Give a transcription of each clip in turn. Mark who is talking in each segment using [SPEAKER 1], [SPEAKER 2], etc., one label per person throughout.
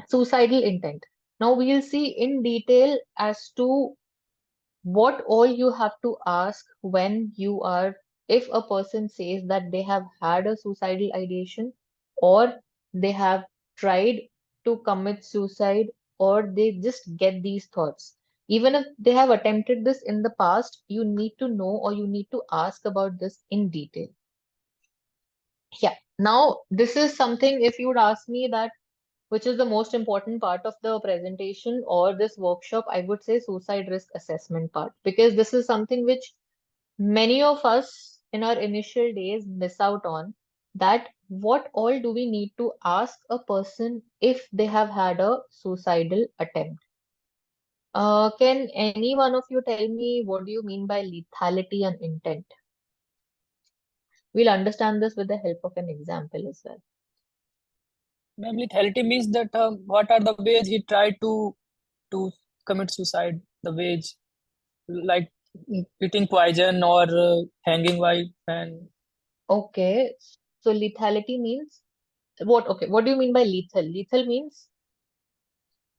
[SPEAKER 1] Suicidal intent. Now we'll see in detail as to what all you have to ask when you are, if a person says that they have had a suicidal ideation, or they have tried to commit suicide, or they just get these thoughts. Even if they have attempted this in the past, you need to know, or you need to ask about this in detail. Yeah. Now, this is something, if you would ask me that which is the most important part of the presentation or this workshop, I would say suicide risk assessment part, because this is something which many of us in our initial days miss out on, that what all do we need to ask a person if they have had a suicidal attempt. Can any one of you tell me what do you mean by lethality and intent? We'll understand this with the help of an example as well.
[SPEAKER 2] Ma'am, lethality means that what are the ways he tried to commit suicide? The ways like eating poison or hanging wife and
[SPEAKER 1] Okay, so lethality means what? Okay, what do you mean by lethal? Lethal means,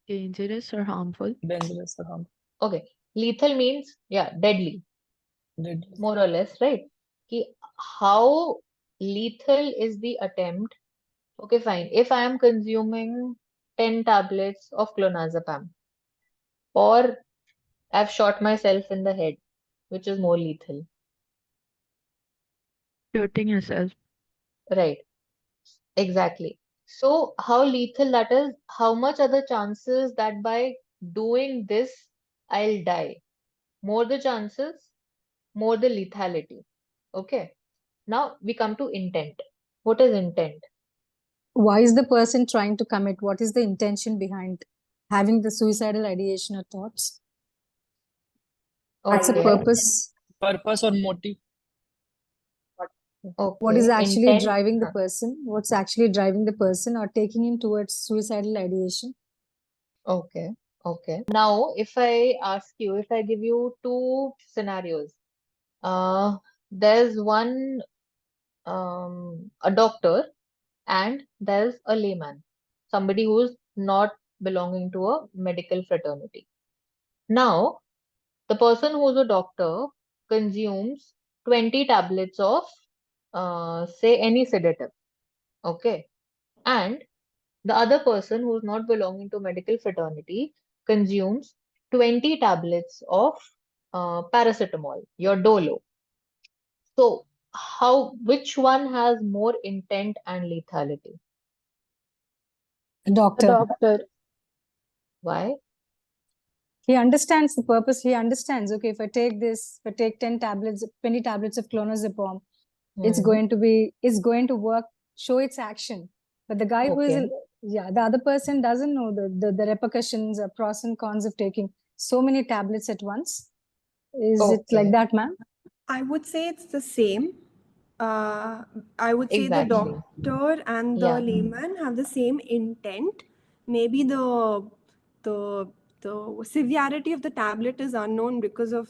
[SPEAKER 3] Dangerous or harmful?
[SPEAKER 2] dangerous or harmful.
[SPEAKER 1] okay, lethal means, yeah, deadly,
[SPEAKER 2] Deadly.
[SPEAKER 1] more or less, right? Ki, how lethal is the attempt? Okay, fine. If I am consuming 10 tablets of clonazepam, or I've shot myself in the head, which is more lethal,
[SPEAKER 3] Shooting yourself.
[SPEAKER 1] right? Exactly. So, how lethal that is, how much are the chances that by doing this, I'll die? More the chances, more the lethality. Okay. Now we come to intent. What is intent?
[SPEAKER 4] Why is the person trying to commit? What is the intention behind having the suicidal ideation or thoughts? What's the
[SPEAKER 1] Okay.
[SPEAKER 4] purpose?
[SPEAKER 2] Purpose or motive?
[SPEAKER 4] What is
[SPEAKER 1] Okay.
[SPEAKER 4] actually
[SPEAKER 1] Intent.
[SPEAKER 4] driving the
[SPEAKER 1] Huh.
[SPEAKER 4] person? What's actually driving the person or taking him towards suicidal ideation?
[SPEAKER 1] Okay. Okay. Now, if I ask you, if I give you two scenarios, there's one, a doctor, and there's a layman, somebody who's not belonging to a medical fraternity. Now, the person who's a doctor consumes 20 tablets of, say, any sedative. Okay. And the other person who's not belonging to medical fraternity consumes 20 tablets of paracetamol, your dolo. So, which one has more intent and lethality?
[SPEAKER 4] A
[SPEAKER 5] The
[SPEAKER 4] doctor.
[SPEAKER 5] doctor.
[SPEAKER 1] Why?
[SPEAKER 4] He understands the purpose. He understands, okay, if I take this, if I take 10 tablets, 20 tablets of clonazepam, it's
[SPEAKER 1] Hmm.
[SPEAKER 4] it's going to work, show its action. But the guy who is,
[SPEAKER 1] Okay.
[SPEAKER 4] the other person doesn't know the repercussions, pros and cons of taking so many tablets at once. Is it like
[SPEAKER 1] Okay.
[SPEAKER 4] that, ma'am?
[SPEAKER 5] I would say it's the same. I would say the
[SPEAKER 1] Exactly.
[SPEAKER 5] doctor and the
[SPEAKER 1] Yeah.
[SPEAKER 5] layman have the same intent. Maybe the the severity of the tablet is unknown because of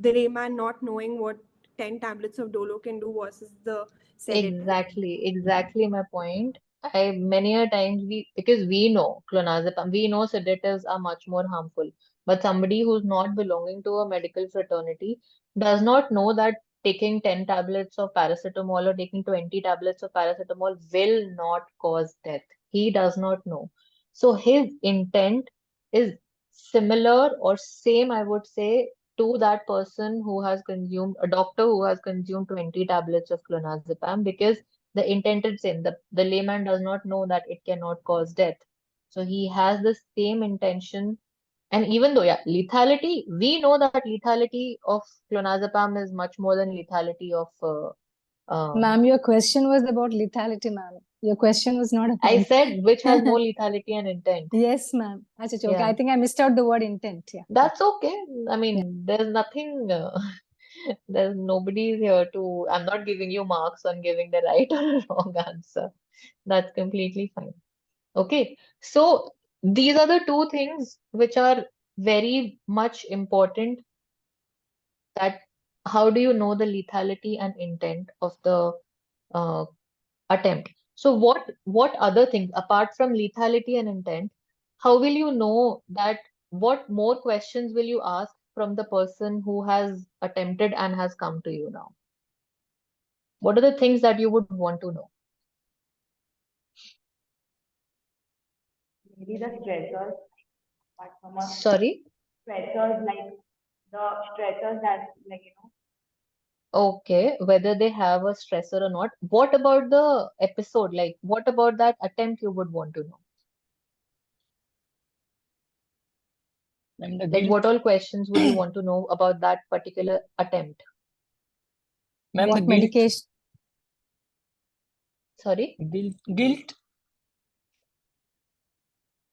[SPEAKER 5] the layman not knowing what 10 tablets of dolo can do versus the sedative.
[SPEAKER 1] Exactly my point. I many a times because we know clonazepam, we know sedatives are much more harmful. But somebody who's not belonging to a medical fraternity does not know that taking 10 tablets of paracetamol or taking 20 tablets of paracetamol will not cause death. He does not know. So his intent is similar or same, I would say, to that person who has consumed, a doctor who has consumed 20 tablets of clonazepam, because the intent is same. The layman does not know that it cannot cause death. So he has the same intention. And even though, yeah, lethality, we know that lethality of clonazepam is much more than lethality of,
[SPEAKER 4] Ma'am, your question was about lethality, ma'am. Your question was not
[SPEAKER 1] I
[SPEAKER 4] about.
[SPEAKER 1] said which has more lethality and intent.
[SPEAKER 4] Yes, ma'am. Acha, okay.
[SPEAKER 1] Yeah,
[SPEAKER 4] I think I missed out the word intent. Yeah.
[SPEAKER 1] that's okay. I
[SPEAKER 4] Yeah.
[SPEAKER 1] mean, there's nothing, there's nobody here to, I'm not giving you marks on giving the right or wrong answer. That's completely fine. Okay, so these are the two things which are very much important, that how do you know the lethality and intent of the uh, attempt. So what other things apart from lethality and intent, how will you know that? What more questions will you ask from the person who has attempted and has come to you now? What are the things that you would want to know?
[SPEAKER 6] Maybe the stressors, apart from a
[SPEAKER 1] Sorry?
[SPEAKER 6] stressors like the stressors that
[SPEAKER 1] Okay, whether they have a stressor or not. What about the episode? Like, what about that attempt you would want to know?
[SPEAKER 2] Ma'am, the
[SPEAKER 1] Like, what
[SPEAKER 2] guilt.
[SPEAKER 1] all questions would you want to know about that particular attempt?
[SPEAKER 2] Ma'am, the
[SPEAKER 4] What
[SPEAKER 2] guilt.
[SPEAKER 4] medication?
[SPEAKER 1] Sorry?
[SPEAKER 2] Guilt.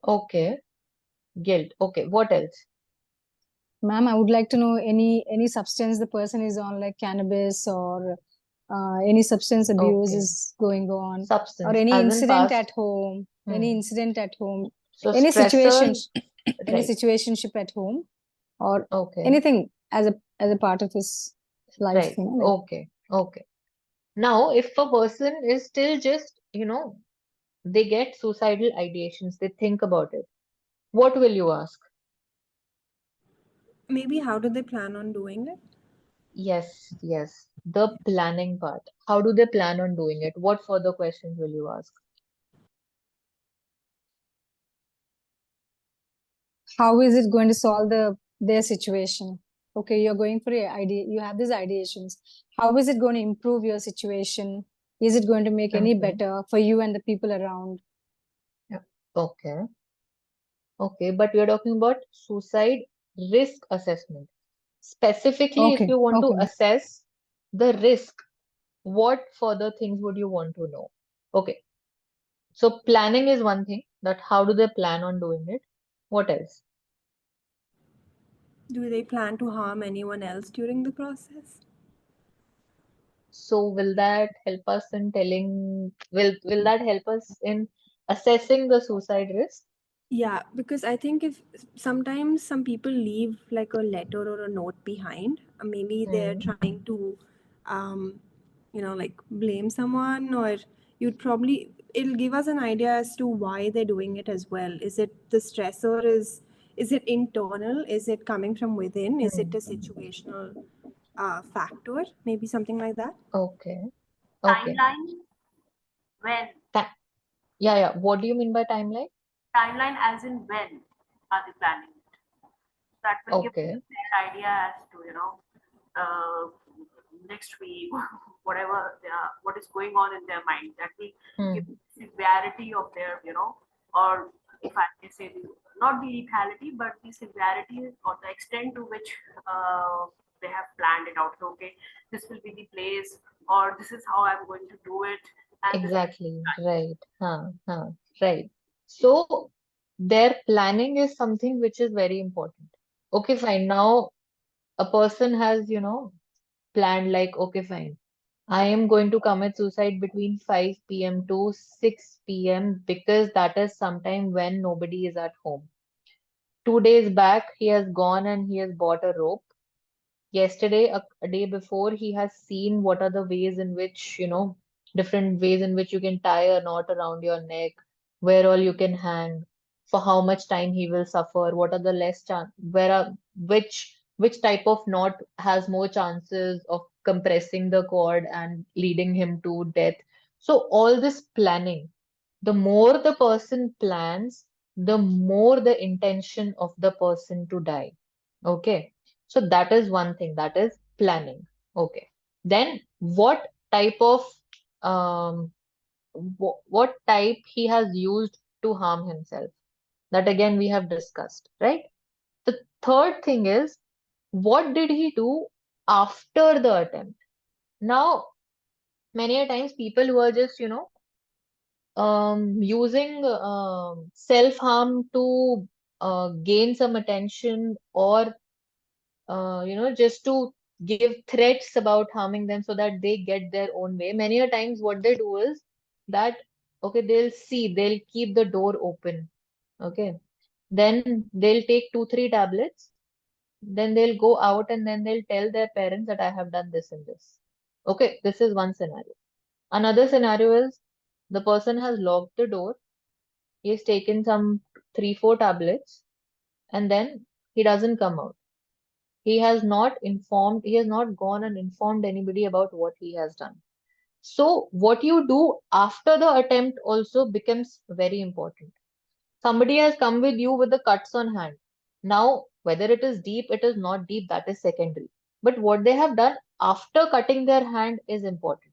[SPEAKER 1] Okay, guilt. Okay, what else?
[SPEAKER 4] Ma'am, I would like to know any substance the person is on, like cannabis or any substance abuse
[SPEAKER 1] Okay,
[SPEAKER 4] is going on, or
[SPEAKER 1] substance,
[SPEAKER 4] any
[SPEAKER 1] as in
[SPEAKER 4] incident
[SPEAKER 1] past.
[SPEAKER 4] at home, any
[SPEAKER 1] Hmm.
[SPEAKER 4] incident at home,
[SPEAKER 1] So
[SPEAKER 4] any situation,
[SPEAKER 1] stressors,
[SPEAKER 4] any
[SPEAKER 1] right?
[SPEAKER 4] situationship at home, or
[SPEAKER 1] Okay,
[SPEAKER 4] anything as a part of his life,
[SPEAKER 1] right.
[SPEAKER 4] like
[SPEAKER 1] Okay, okay. Now, if a person is still just, they get suicidal ideations, they think about it, what will you ask?
[SPEAKER 5] Maybe how do they plan on doing it?
[SPEAKER 1] Yes, yes, the planning part. How do they plan on doing it? What further questions will you ask?
[SPEAKER 4] how is it going to solve their situation? Okay, you're going for your idea, you have these ideations. How is it going to improve your situation? Is it going to make any
[SPEAKER 1] Okay,
[SPEAKER 4] better for you and the people around?
[SPEAKER 1] yeah. Okay, okay, but we are talking about suicide risk assessment. Specifically, if
[SPEAKER 4] Okay,
[SPEAKER 1] you want to
[SPEAKER 4] okay.
[SPEAKER 1] assess the risk, what further things would you want to know? Okay, so planning is one thing, that how do they plan on doing it? What else?
[SPEAKER 5] Do they plan to harm anyone else during the process?
[SPEAKER 1] So will that help us in telling, will that help us in assessing the suicide risk?
[SPEAKER 5] Yeah, because I think if sometimes some people leave like a letter or a note behind, maybe they're
[SPEAKER 1] Hmm.
[SPEAKER 5] trying to, like blame someone, or it'll give us an idea as to why they're doing it as well. Is it the stressor? Is it internal? Is it coming from within? Is it
[SPEAKER 1] Hmm.
[SPEAKER 5] a situational factor? Maybe something like that.
[SPEAKER 1] Okay. Okay.
[SPEAKER 6] timeline when
[SPEAKER 1] Ta- yeah, yeah. What do you mean by timeline?
[SPEAKER 6] timeline as in when are they planning it? That will give
[SPEAKER 1] Okay.
[SPEAKER 6] an idea as to uh, next week whatever what is going on in their mind. That will give
[SPEAKER 1] Hmm.
[SPEAKER 6] severity of their or if I may say not the lethality but the severity or the extent to which they have planned it out. So, okay, this will be the place, or this is how I'm going to do it, and this
[SPEAKER 1] Exactly. Right. Right. So their planning is something which is very important. Okay, fine. Now a person has, planned like, okay, fine. I am going to commit suicide between 5 p.m. to 6 p.m. because that is sometime when nobody is at home. 2 days back, he has gone and he has bought a rope. Yesterday, a day before, he has seen what are the ways in which, different ways in which you can tie a knot around your neck, where all you can hang, for how much time he will suffer, what are the less chance, which type of knot has more chances of compressing the cord and leading him to death. So all this planning, the more the person plans, the more the intention of the person to die. Okay. So that is one thing, that is planning. Okay. Then type of um what type he has used to harm himself? That again we have discussed, right? The third thing is, what did he do after the attempt? Now, many a times people who are just, using self-harm to gain some attention, or just to give threats about harming them so that they get their own way. Many a times, what they do is that, okay, they'll keep the door open. Okay. Then they'll take 2, 3 tablets. Then they'll go out and then they'll tell their parents that I have done this and this. Okay. This is one scenario. Another scenario is the person has locked the door. He has taken some 3, 4 tablets, and then he doesn't come out. He has not gone and informed anybody about what he has done. So what you do after the attempt also becomes very important. Somebody has come with you with the cuts on hand. Now, whether it is deep, it is not deep, that is secondary. But what they have done after cutting their hand is important.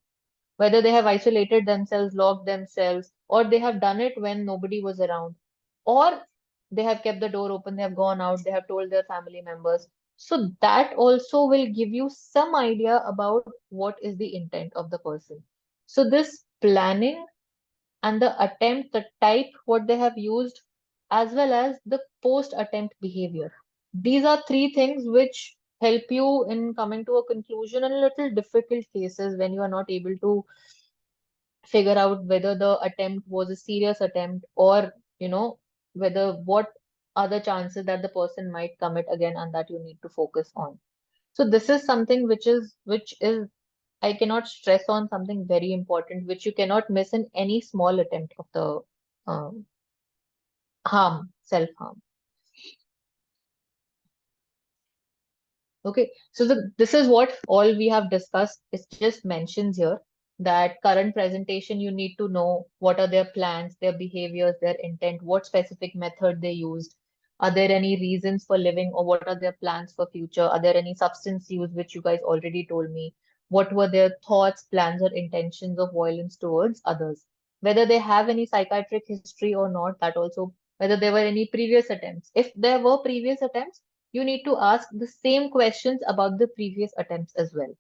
[SPEAKER 1] Whether they have isolated themselves, locked themselves, or they have done it when nobody was around, or they have kept the door open, they have gone out, they have told their family members. So that also will give you some idea about what is the intent of the person. So this planning and the attempt, the type, what they have used, as well as the post-attempt behavior. These are three things which help you in coming to a conclusion in little difficult cases when you are not able to figure out whether the attempt was a serious attempt, or, whether what are the chances that the person might commit again, and that you need to focus on. So this is something which is I cannot stress on, something very important which you cannot miss in any small attempt of the um, self-harm. Okay, so this is what all we have discussed. It just mentions here that current presentation, you need to know what are their plans, their behaviors, their intent, what specific method they used. Are there any reasons for living, or what are their plans for future? Are there any substance use, which you guys already told me? What were their thoughts, plans, or intentions of violence towards others? Whether they have any psychiatric history or not, that also, whether there were any previous attempts. If there were previous attempts, you need to ask the same questions about the previous attempts as well.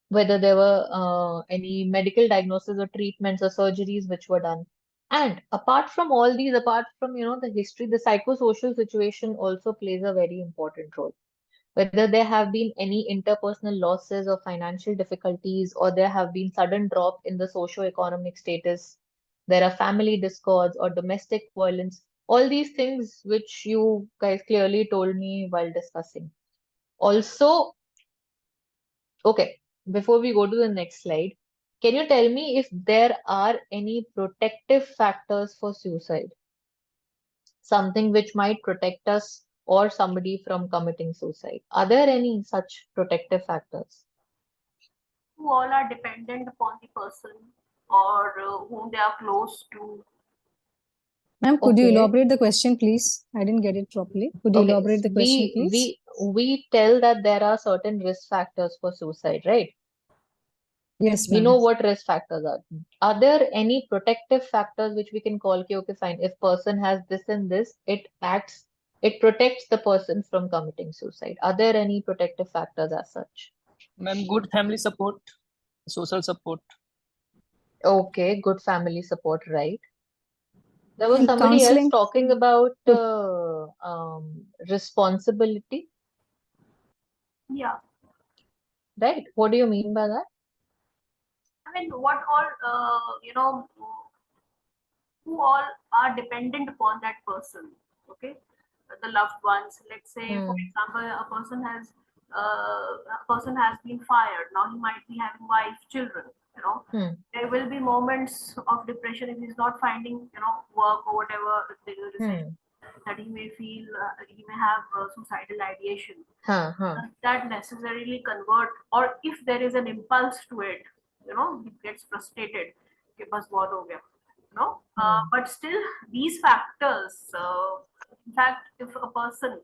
[SPEAKER 1] Whether there were any medical diagnosis or treatments or surgeries which were done. And apart from all these, apart from, the history, the psychosocial situation also plays a very important role. Whether there have been any interpersonal losses or financial difficulties, or there have been sudden drop in the socio-economic status, there are family discords or domestic violence, all these things which you guys clearly told me while discussing. Also, okay, before we go to the next slide, can you tell me if there are any protective factors for suicide? Something which might protect us or somebody from committing suicide. Are there any such protective factors?
[SPEAKER 6] Who all are dependent upon the person, or whom they are close to.
[SPEAKER 4] Ma'am, could you
[SPEAKER 1] Okay.
[SPEAKER 4] elaborate the question, please? I didn't get it properly. Could you
[SPEAKER 1] Okay.
[SPEAKER 4] elaborate the question,
[SPEAKER 1] We
[SPEAKER 4] please?
[SPEAKER 1] we tell that there are certain risk factors for suicide, right?
[SPEAKER 4] Yes,
[SPEAKER 1] We
[SPEAKER 4] ma'am.
[SPEAKER 1] know what risk factors are. Are there any protective factors which we can call, okay, fine, if person has this and this, it protects the person from committing suicide. Are there any protective factors as such?
[SPEAKER 2] Ma'am, good family support, social support.
[SPEAKER 1] Okay, good family support, right? There was
[SPEAKER 4] And
[SPEAKER 1] somebody else
[SPEAKER 4] counseling
[SPEAKER 1] talking about
[SPEAKER 4] could,
[SPEAKER 1] responsibility,
[SPEAKER 6] Yeah,
[SPEAKER 1] right? What do you mean by that?
[SPEAKER 6] I mean, what all, who all are dependent upon that person. Okay, the loved ones. Let's say, for
[SPEAKER 1] Hmm.
[SPEAKER 6] example, a person has been fired. Now he might be having wife, children. You know,
[SPEAKER 1] Hmm.
[SPEAKER 6] there will be moments of depression if he's not finding, work or whatever the recession,
[SPEAKER 1] Hmm.
[SPEAKER 6] that he may feel, he may have suicidal ideation.
[SPEAKER 1] Huh. Huh.
[SPEAKER 6] Does that necessarily convert, or if there is an impulse to it, he gets frustrated, कि बस बहुत हो गया,
[SPEAKER 1] Hmm.
[SPEAKER 6] but still these factors, in fact, if a person,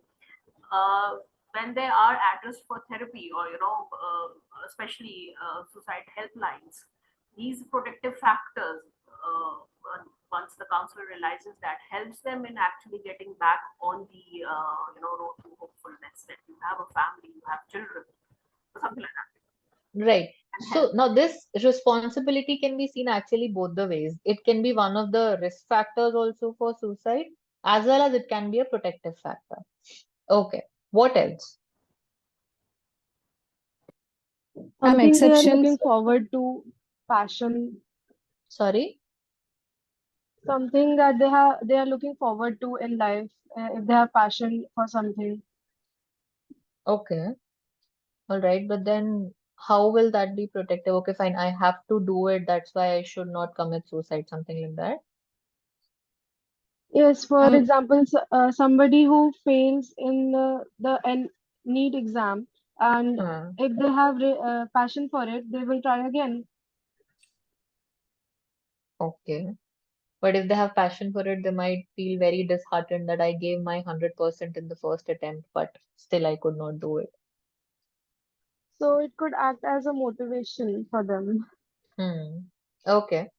[SPEAKER 6] uh, when they are addressed for therapy, or especially suicide helplines, these protective factors, once the counselor realizes that, helps them in actually getting back on the road to hopefulness, that you have a family, you have children, or something like that,
[SPEAKER 1] Right.
[SPEAKER 6] and help.
[SPEAKER 1] So now this responsibility can be seen actually both the ways. It can be one of the risk factors also for suicide, as well as it can be a protective factor. Okay. What else?
[SPEAKER 4] ma'am,
[SPEAKER 7] Something they are
[SPEAKER 4] exceptions.
[SPEAKER 7] looking forward to, passion,
[SPEAKER 1] Sorry?
[SPEAKER 7] something that they are looking forward to in life, if they have passion for something.
[SPEAKER 1] Okay. All right. But then how will that be protective? Okay, fine. I have to do it. That's why I should not commit suicide, something like that.
[SPEAKER 7] Yes, for
[SPEAKER 4] Um,
[SPEAKER 7] example, somebody who fails in the NEET exam, and
[SPEAKER 1] Hmm.
[SPEAKER 7] if they have passion for it, they will try again.
[SPEAKER 1] Okay. But if they have passion for it, they might feel very disheartened that I gave my 100% in the first attempt, but still I could not do it.
[SPEAKER 7] So it could act as a motivation for them.
[SPEAKER 1] Hmm. Okay.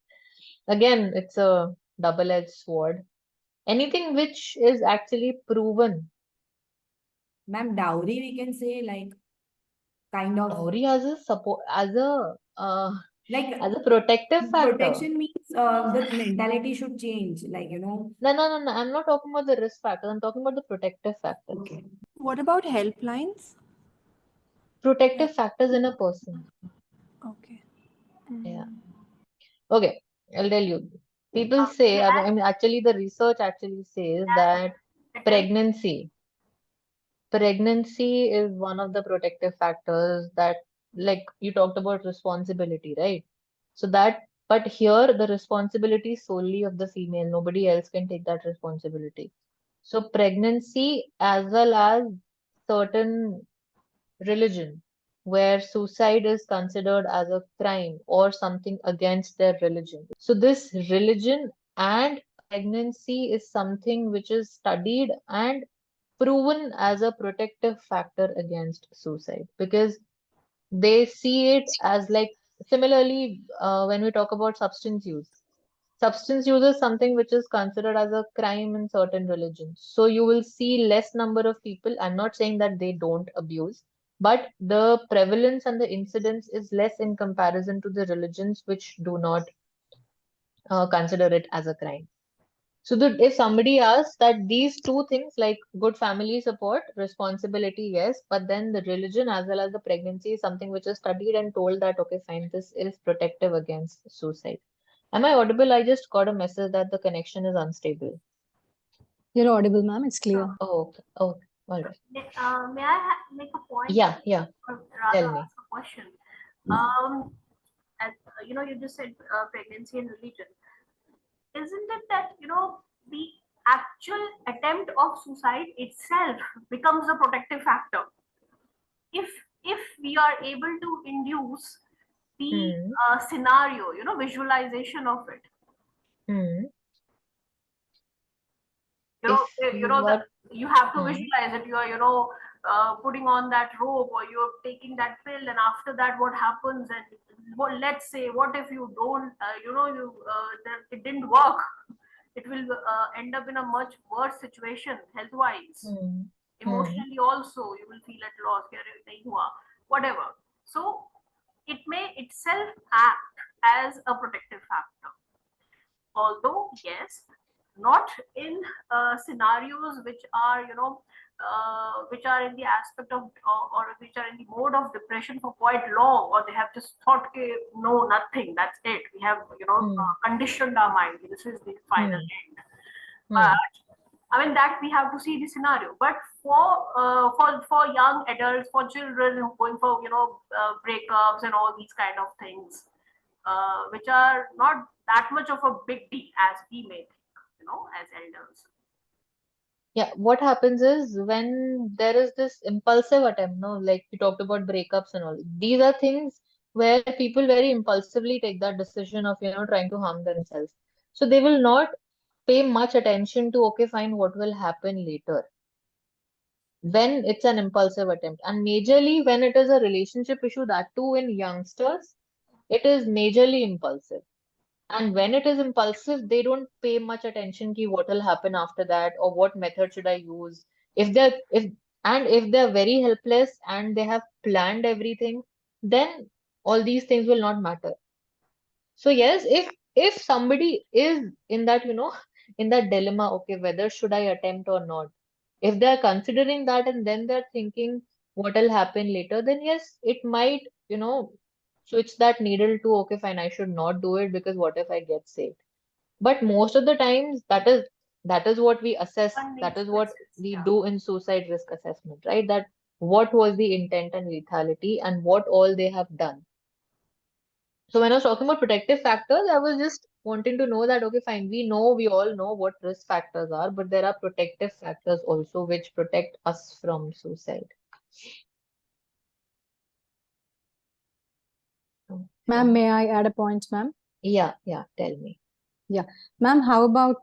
[SPEAKER 1] Again, it's a double-edged sword. Anything which is actually proven.
[SPEAKER 8] Ma'am, dowry, we can say, like, kind of,
[SPEAKER 1] Dowry as a support,
[SPEAKER 8] like,
[SPEAKER 1] as a protective factor.
[SPEAKER 8] protection means the mentality should change, like, you know.
[SPEAKER 1] No, no, no, no. I'm not talking about the risk factors. I'm talking about the protective factors.
[SPEAKER 8] Okay.
[SPEAKER 5] What about helplines?
[SPEAKER 1] Protective factors in a person.
[SPEAKER 5] Okay.
[SPEAKER 1] Yeah. Okay. I'll tell you. People say,
[SPEAKER 6] May
[SPEAKER 1] I mean, actually, the research actually says that
[SPEAKER 6] I attempt?
[SPEAKER 1] pregnancy, pregnancy is one of the protective factors that, like you talked about responsibility, right? So that, but here the responsibility is solely of the female. Nobody else can take that responsibility. So pregnancy as well as certain religion where suicide is considered as a crime or something against their religion. So this religion and pregnancy is something which is studied and proven as a protective factor against suicide because they see it as like similarly when we talk about substance use. Substance use is something which is considered as a crime in certain religions. So you will see less number of people. I'm not saying that they don't abuse, but the prevalence and the incidence is less in comparison to the religions which do not consider it as a crime. So that if somebody asks that these two things like good family support, responsibility, yes, but then the religion as well as the pregnancy is something which is studied and told that okay, fine, this is protective against suicide. Am I audible? I just got a message that the connection is unstable.
[SPEAKER 4] you're audible, ma'am. It's clear.
[SPEAKER 1] Oh, okay. Oh, all right.
[SPEAKER 6] May I make a point
[SPEAKER 1] Yeah, yeah.
[SPEAKER 6] or rather
[SPEAKER 1] Tell me.
[SPEAKER 6] ask a question? Um, as you just said pregnancy and religion. Isn't it that the actual attempt of suicide itself becomes a protective factor if we are able to induce the
[SPEAKER 1] Hmm.
[SPEAKER 6] scenario, visualization of it.
[SPEAKER 1] Hmm.
[SPEAKER 6] you know
[SPEAKER 1] If
[SPEAKER 6] eh, you know
[SPEAKER 1] you
[SPEAKER 6] the
[SPEAKER 1] are,
[SPEAKER 6] you have to
[SPEAKER 1] hmm.
[SPEAKER 6] visualize it. You are putting on that robe or you're taking that pill, and after that what happens? And let's say, what if you don't that it didn't work? It will end up in a much worse situation health wise.
[SPEAKER 1] Hmm. Hmm.
[SPEAKER 6] Emotionally also you will feel at loss, whatever. So it may itself act as a protective factor, although yes, not in scenarios which are which are in the aspect of or which are in the mode of depression for quite long, or they have just thought, okay, no, nothing, that's it, we have
[SPEAKER 1] Hmm.
[SPEAKER 6] conditioned our mind, this is the final
[SPEAKER 1] Hmm.
[SPEAKER 6] end.
[SPEAKER 1] Hmm.
[SPEAKER 6] But I mean that we have to see the scenario. But for young adults, for children who going for breakups and all these kind of things, which are not that much of a big deal as we may think, as elders.
[SPEAKER 1] Yeah, what happens is when there is this impulsive attempt, no, like we talked about breakups and all. These are things where people very impulsively take that decision of, trying to harm themselves. So they will not pay much attention to, okay, fine, what will happen later when it's an impulsive attempt. And majorly when it is a relationship issue, that too in youngsters, it is majorly impulsive. And when it is impulsive, they don't pay much attention to what will happen after that or what method should I use. If they're very helpless and they have planned everything, then all these things will not matter. So yes, if somebody is in that, in that dilemma, okay, whether should I attempt or not, if they're considering that and then they're thinking what will happen later, then yes, it might, switch that needle to okay, fine, I should not do it because what if I get sick? But most of the times that is what we assess,
[SPEAKER 6] One
[SPEAKER 1] that
[SPEAKER 6] needs
[SPEAKER 1] is
[SPEAKER 6] to
[SPEAKER 1] what
[SPEAKER 6] assess,
[SPEAKER 1] we
[SPEAKER 6] yeah.
[SPEAKER 1] do in suicide risk assessment, right? That what was the intent and lethality and what all they have done. So when I was talking about protective factors, I was just wanting to know that, okay, fine, we all know what risk factors are, but there are protective factors also which protect us from suicide.
[SPEAKER 4] Ma'am, may I add a point, ma'am?
[SPEAKER 1] Yeah, tell me.
[SPEAKER 4] Yeah. Ma'am, how about